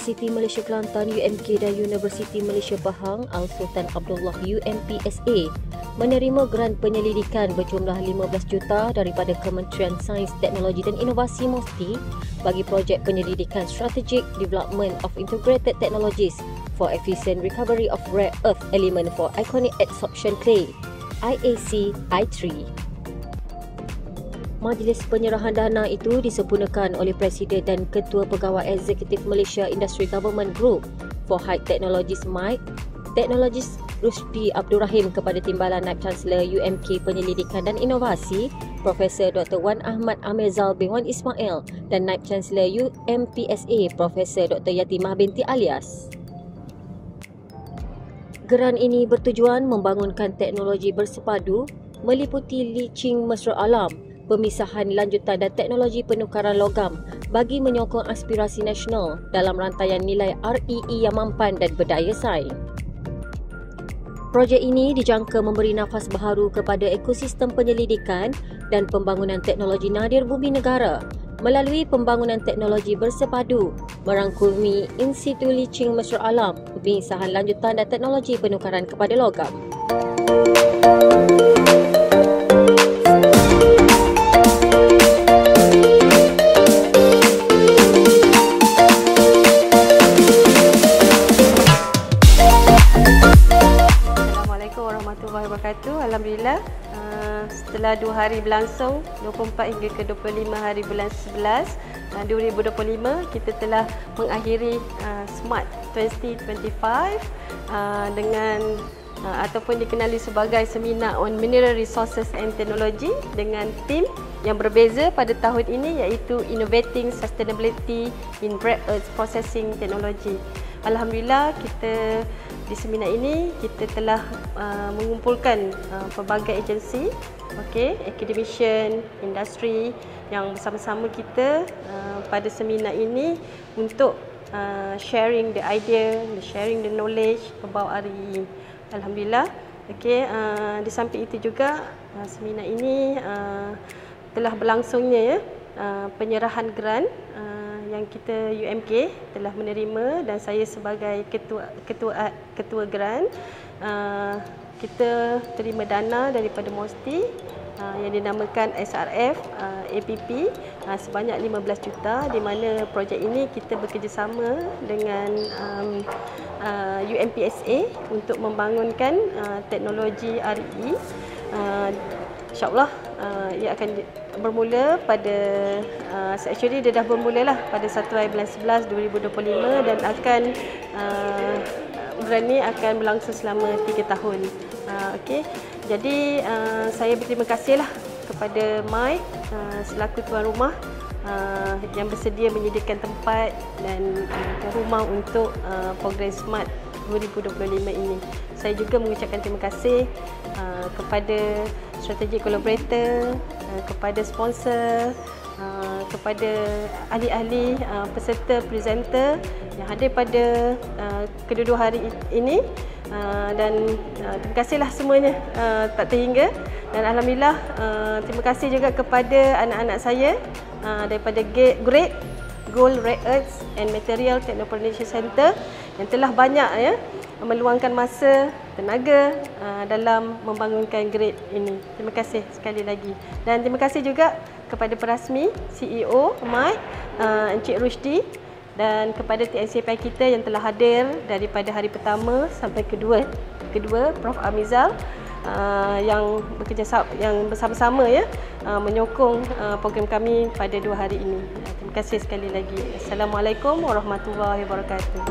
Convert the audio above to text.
Universiti Malaysia Kelantan UMK dan Universiti Malaysia Pahang Al-Sultan Abdullah UMPSA menerima grant penyelidikan berjumlah 15 juta daripada Kementerian Sains, Teknologi dan Inovasi MOSTI bagi projek penyelidikan Strategic Development of Integrated Technologies for Efficient Recovery of Rare Earth Element for Iconic Adsorption Clay IAC-I3. Majlis penyerahan dana itu disempurnakan oleh Presiden dan Ketua Pegawai Eksekutif Malaysia Industry Government Group for High Technologies MIGH, Teknologis Rusdi Abdul Rahim kepada Timbalan Naib Chancellor UMK Penyelidikan dan Inovasi Profesor Dr. Wan Ahmad Amirzal bin Wan Ismail dan Naib Chancellor UMPSA Profesor Dr. Yatimah binti Alias. Geran ini bertujuan membangunkan teknologi bersepadu meliputi leaching mesra alam, pemisahan lanjutan dan teknologi penukaran logam bagi menyokong aspirasi nasional dalam rantaian nilai REE yang mampan dan berdaya saing. Projek ini dijangka memberi nafas baharu kepada ekosistem penyelidikan dan pembangunan teknologi nadir bumi negara melalui pembangunan teknologi bersepadu merangkumi in situ leaching mesra alam, pemisahan lanjutan dan teknologi penukaran kepada logam. Alhamdulillah, setelah 2 hari berlangsung 24 hingga ke 25 hari bulan 11 2025, kita telah mengakhiri SMART 2025 dengan ataupun dikenali sebagai Seminar on Mineral Resources and Technology dengan tim yang berbeza pada tahun ini, iaitu Innovating Sustainability in Rare Earth Processing Technology. Alhamdulillah, kita di seminar ini kita telah mengumpulkan pelbagai agensi, academician, industri yang bersama-sama kita pada seminar ini untuk sharing the idea, sharing the knowledge about REE. Alhamdulillah. Di samping itu juga seminar ini telah berlangsungnya penyerahan grant yang kita UMK telah menerima dan saya sebagai ketua grant, kita terima dana daripada MOSTI yang dinamakan SRF APP sebanyak 15 juta, di mana projek ini kita bekerjasama dengan UMPSA untuk membangunkan teknologi REE. InsyaAllah ia akan bermula pada actually dia dah bermula lah pada 1 hari bulan 11 2025 dan akan grant ni akan berlangsung selama 3 tahun. Jadi saya berterima kasih lah kepada MIGH selaku tuan rumah yang bersedia menyediakan tempat dan rumah untuk program SMART 2025 ini. Saya juga mengucapkan terima kasih kepada strategic collaborator, kepada sponsor, kepada ahli-ahli, peserta, presenter yang hadir pada kedua-dua hari ini, dan terima kasihlah semuanya tak terhingga. Dan Alhamdulillah, terima kasih juga kepada anak-anak saya daripada GRADE, Gold Rare Earths and Material Technopreneur Center yang telah banyak meluangkan masa, tenaga dalam membangunkan grade ini. Terima kasih sekali lagi. Dan terima kasih juga kepada perasmi CEO MIGH, Encik Rusdi, dan kepada TNCPI kita yang telah hadir daripada hari pertama sampai kedua Prof Amirzal yang bersama-sama menyokong program kami pada 2 hari ini. Terima kasih sekali lagi. Assalamualaikum warahmatullahi wabarakatuh.